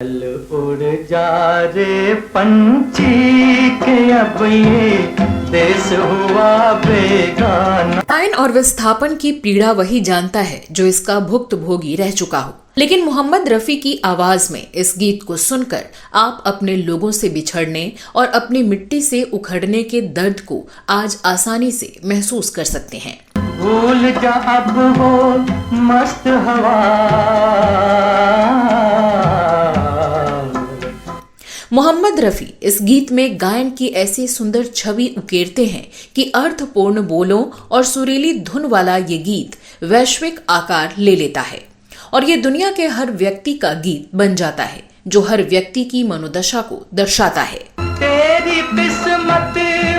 चल उड़ जा रे पंछी के अब ये देश हुआ बेगाना। गायन और विस्थापन की पीड़ा वही जानता है जो इसका भुक्तभोगी रह चुका हो। लेकिन मोहम्मद रफी की आवाज में इस गीत को सुनकर आप अपने लोगों से बिछड़ने और अपनी मिट्टी से उखड़ने के दर्द को आज आसानी से महसूस कर सकते हैं। भूल जा अब वो मस्त हवा। मोहम्मद रफी इस गीत में गायन की ऐसी सुंदर छवि उकेरते हैं कि अर्थपूर्ण बोलों और सुरीली धुन वाला ये गीत वैश्विक आकार ले लेता है और ये दुनिया के हर व्यक्ति का गीत बन जाता है जो हर व्यक्ति की मनोदशा को दर्शाता है। तेरी किस्मत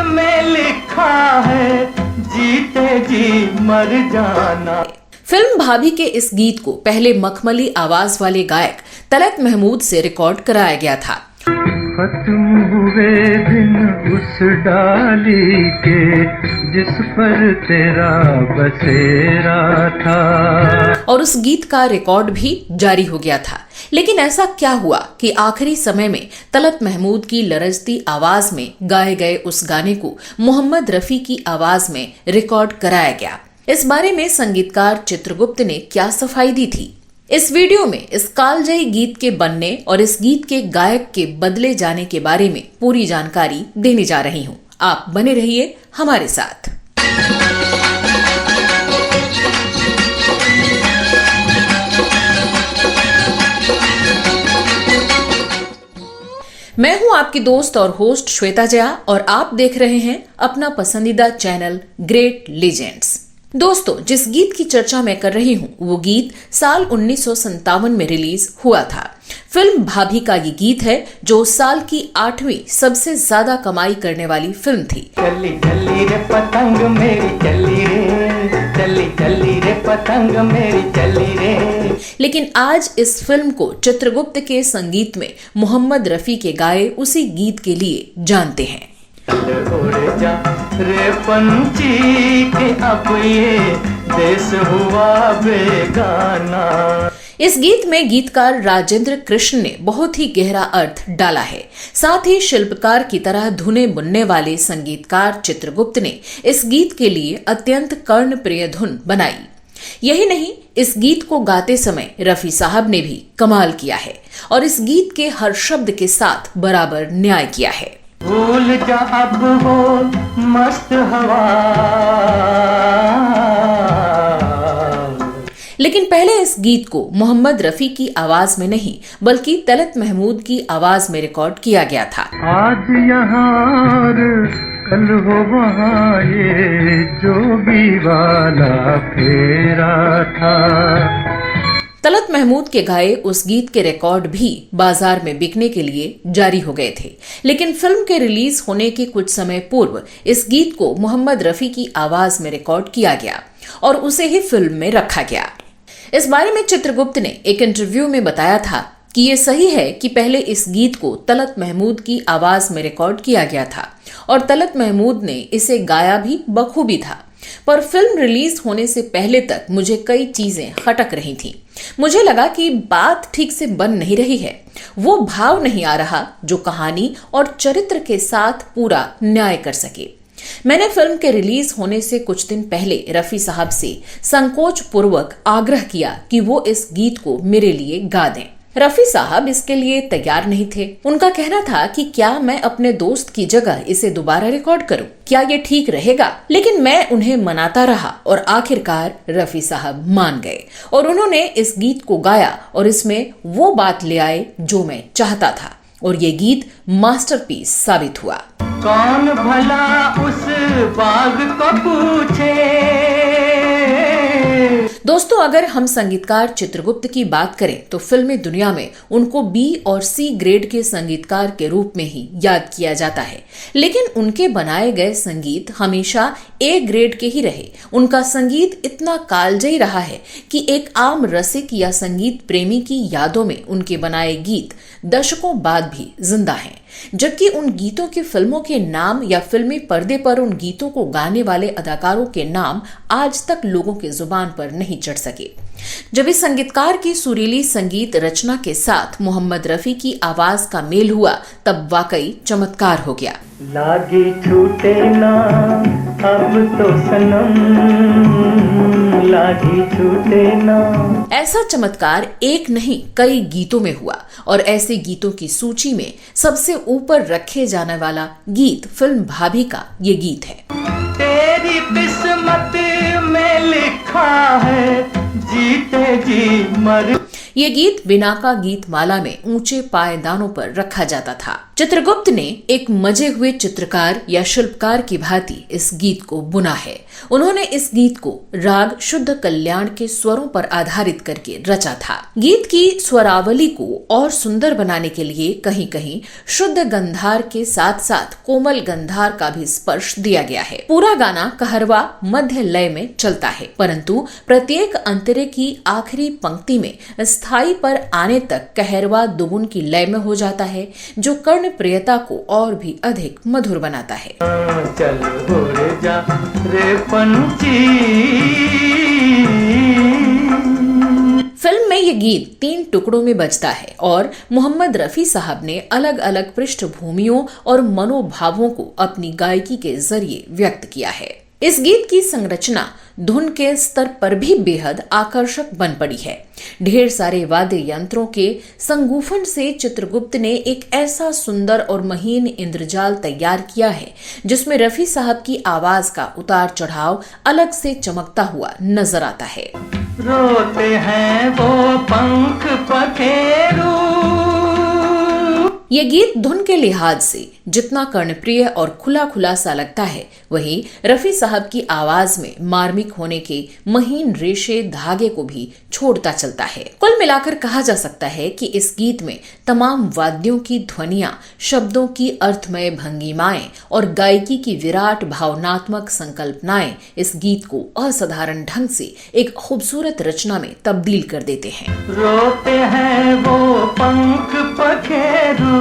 में लिखा है जीते जी मर जाना। फिल्म भाभी के इस गीत को पहले मखमली आवाज वाले गायक तलत महमूद से रिकॉर्ड कराया गया था। खत्म हुए दिन उस डाली के जिस पर तेरा बसेरा था, और उस गीत का रिकॉर्ड भी जारी हो गया था। लेकिन ऐसा क्या हुआ कि आखिरी समय में तलत महमूद की लरजती आवाज में गाए गए उस गाने को मोहम्मद रफी की आवाज में रिकॉर्ड कराया गया। इस बारे में संगीतकार चित्रगुप्त ने क्या सफाई दी थी, इस वीडियो में इस कालजयी गीत के बनने और इस गीत के गायक के बदले जाने के बारे में पूरी जानकारी देने जा रही हूँ। आप बने रहिए हमारे साथ। मैं हूं आपकी दोस्त और होस्ट श्वेता जया और आप देख रहे हैं अपना पसंदीदा चैनल ग्रेट लीजेंड्स। दोस्तों, जिस गीत की चर्चा मैं कर रही हूँ वो गीत साल 1957 में रिलीज हुआ था। फिल्म भाभी का ये गीत है जो साल की 8वीं सबसे ज्यादा कमाई करने वाली फिल्म थी। चली चली रे पतंग मेरी चली रे, चली चली रे पतंग मेरी चली रे। लेकिन आज इस फिल्म को चित्रगुप्त के संगीत में मोहम्मद रफी के गाए उसी गीत के लिए जानते हैं। उड़ जा रे पंछी के अब ये देश हुआ बेगाना। इस गीत में गीतकार राजेंद्र कृष्ण ने बहुत ही गहरा अर्थ डाला है। साथ ही शिल्पकार की तरह धुनें बुनने वाले संगीतकार चित्रगुप्त ने इस गीत के लिए अत्यंत कर्णप्रिय धुन बनाई। यही नहीं, इस गीत को गाते समय रफी साहब ने भी कमाल किया है और इस गीत के हर शब्द के साथ बराबर न्याय किया है। भूल जा अब वो मस्त हवा। लेकिन पहले इस गीत को मोहम्मद रफी की आवाज में नहीं बल्कि तलत महमूद की आवाज में रिकॉर्ड किया गया था। आज यहाँ कल हो वहाँ ये जो भी वाला फेरा था। तलत महमूद के गाए उस गीत के रिकॉर्ड भी बाजार में बिकने के लिए जारी हो गए थे। लेकिन फिल्म के रिलीज होने के कुछ समय पूर्व इस गीत को मोहम्मद रफी की आवाज में रिकॉर्ड किया गया और उसे ही फिल्म में रखा गया। इस बारे में चित्रगुप्त ने एक इंटरव्यू में बताया था कि ये सही है कि पहले इस गीत को तलत महमूद की आवाज में रिकॉर्ड किया गया था और तलत महमूद ने इसे गाया भी बखूबी था, पर फिल्म रिलीज होने से पहले तक मुझे कई चीजें खटक रही थीं। मुझे लगा कि बात ठीक से बन नहीं रही है, वो भाव नहीं आ रहा जो कहानी और चरित्र के साथ पूरा न्याय कर सके। मैंने फिल्म के रिलीज होने से कुछ दिन पहले रफी साहब से संकोच पूर्वक आग्रह किया कि वो इस गीत को मेरे लिए गा दें। रफी साहब इसके लिए तैयार नहीं थे। उनका कहना था कि क्या मैं अपने दोस्त की जगह इसे दोबारा रिकॉर्ड करूं, क्या ये ठीक रहेगा। लेकिन मैं उन्हें मनाता रहा और आखिरकार रफी साहब मान गए और उन्होंने इस गीत को गाया और इसमें वो बात ले आए जो मैं चाहता था और ये गीत मास्टरपीस साबित हुआ। कौन भला उस बाग को पूछे। दोस्तों, अगर हम संगीतकार चित्रगुप्त की बात करें तो फिल्मी दुनिया में उनको बी और सी ग्रेड के संगीतकार के रूप में ही याद किया जाता है। लेकिन उनके बनाए गए संगीत हमेशा ए ग्रेड के ही रहे। उनका संगीत इतना कालजयी रहा है कि एक आम रसिक या संगीत प्रेमी की यादों में उनके बनाए गीत दशकों बाद भी जिंदा हैं। जबकि उन गीतों की फिल्मों के नाम या फिल्मी पर्दे पर उन गीतों को गाने वाले अदाकारों के नाम आज तक लोगों के जुबान पर नहीं चढ़ सके। जब इस संगीतकार की सुरीली संगीत रचना के साथ मोहम्मद रफी की आवाज का मेल हुआ तब वाकई चमत्कार हो गया। लागी छूटे ना अब तो सनम, लागी छूटे ना। ऐसा चमत्कार एक नहीं कई गीतों में हुआ और ऐसे गीतों की सूची में सबसे ऊपर रखे जाने वाला गीत फिल्म भाभी का ये गीत है। तेरी किस्मत में लिखा है जीते जी मर। ये गीत बिनाका गीत माला में ऊंचे पायदानों पर रखा जाता था। चित्रगुप्त ने एक मजे हुए चित्रकार या शिल्पकार की भांति इस गीत को बुना है। उन्होंने इस गीत को राग शुद्ध कल्याण के स्वरों पर आधारित करके रचा था। गीत की स्वरावली को और सुंदर बनाने के लिए कहीं कहीं शुद्ध गंधार के साथ साथ कोमल गंधार का भी स्पर्श दिया गया है। पूरा गाना कहरवा मध्य लय में चलता है, परंतु प्रत्येक अंतरे की आखिरी पंक्ति में स्थाई पर आने तक कहरवा दुगुन की लय में हो जाता है, जो कर्ण प्रियता को और भी अधिक मधुर बनाता है। चल उड़ जा रे पंछी। फिल्म में ये गीत 3 टुकड़ों में बजता है और मोहम्मद रफी साहब ने अलग अलग पृष्ठभूमियों और मनोभावों को अपनी गायकी के जरिए व्यक्त किया है। इस गीत की संरचना धुन के स्तर पर भी बेहद आकर्षक बन पड़ी है। ढेर सारे वाद्य यंत्रों के संगूफन से चित्रगुप्त ने एक ऐसा सुंदर और महीन इंद्रजाल तैयार किया है जिसमें रफी साहब की आवाज का उतार चढ़ाव अलग से चमकता हुआ नजर आता है। रोते हैं वो पंख पखेरू। ये गीत धुन के लिहाज से जितना कर्णप्रिय और खुला खुला सा लगता है, वहीं रफी साहब की आवाज में मार्मिक होने के महीन रेशे धागे को भी छोड़ता चलता है। कुल मिलाकर कहा जा सकता है कि इस गीत में तमाम वाद्यों की ध्वनियां, शब्दों की अर्थमय भंगिमाएं और गायकी की विराट भावनात्मक संकल्पनाएं इस गीत को असाधारण ढंग से एक खूबसूरत रचना में तब्दील कर देते हैं। रोते हैं वो पंख पखेरू,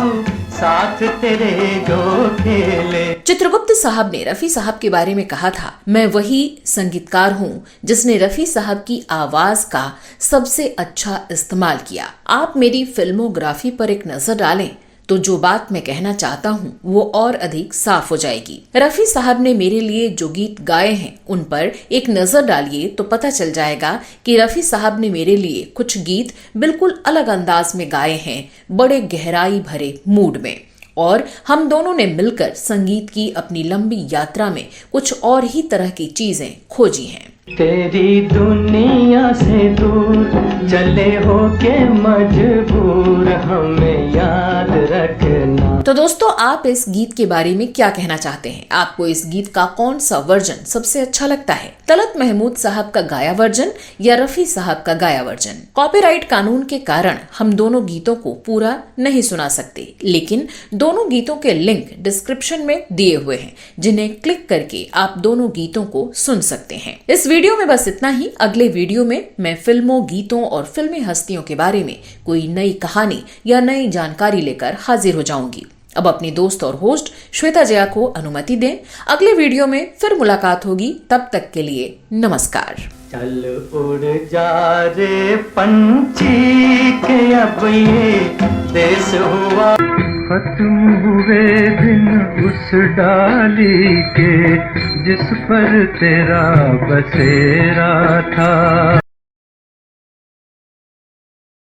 साथ तेरे जो खेले। चित्रगुप्त साहब ने रफी साहब के बारे में कहा था, मैं वही संगीतकार हूँ जिसने रफी साहब की आवाज का सबसे अच्छा इस्तेमाल किया। आप मेरी फिल्मोग्राफी पर एक नजर डालें तो जो बात मैं कहना चाहता हूँ वो और अधिक साफ हो जाएगी। रफी साहब ने मेरे लिए जो गीत गाए हैं उन पर एक नजर डालिए तो पता चल जाएगा कि रफी साहब ने मेरे लिए कुछ गीत बिल्कुल अलग अंदाज में गाए हैं, बड़े गहराई भरे मूड में, और हम दोनों ने मिलकर संगीत की अपनी लंबी यात्रा में कुछ और ही तरह की चीजें खोजी हैं। तेरी दुनिया से दूर चले हो के मजबूर, हमें याद रखना। तो दोस्तों, आप इस गीत के बारे में क्या कहना चाहते हैं? आपको इस गीत का कौन सा वर्जन सबसे अच्छा लगता है? तलत महमूद साहब का गाया वर्जन या रफी साहब का गाया वर्जन? कॉपीराइट कानून के कारण हम दोनों गीतों को पूरा नहीं सुना सकते, लेकिन दोनों गीतों के लिंक डिस्क्रिप्शन में दिए हुए हैं, जिन्हें क्लिक करके आप दोनों गीतों को सुन सकते हैं। इस वीडियो में बस इतना ही। अगले वीडियो में मैं फिल्मों, गीतों और फिल्मी हस्तियों के बारे में कोई नई कहानी या नई जानकारी लेकर हाजिर हो जाऊंगी। अब अपनी दोस्त और होस्ट श्वेता जया को अनुमति दें। अगले वीडियो में फिर मुलाकात होगी, तब तक के लिए नमस्कार। चल उड़ जा रे पंछी के अब ये देश हुआ खत्म हुए दिन उस डाली के जिस पर तेरा बसेरा था।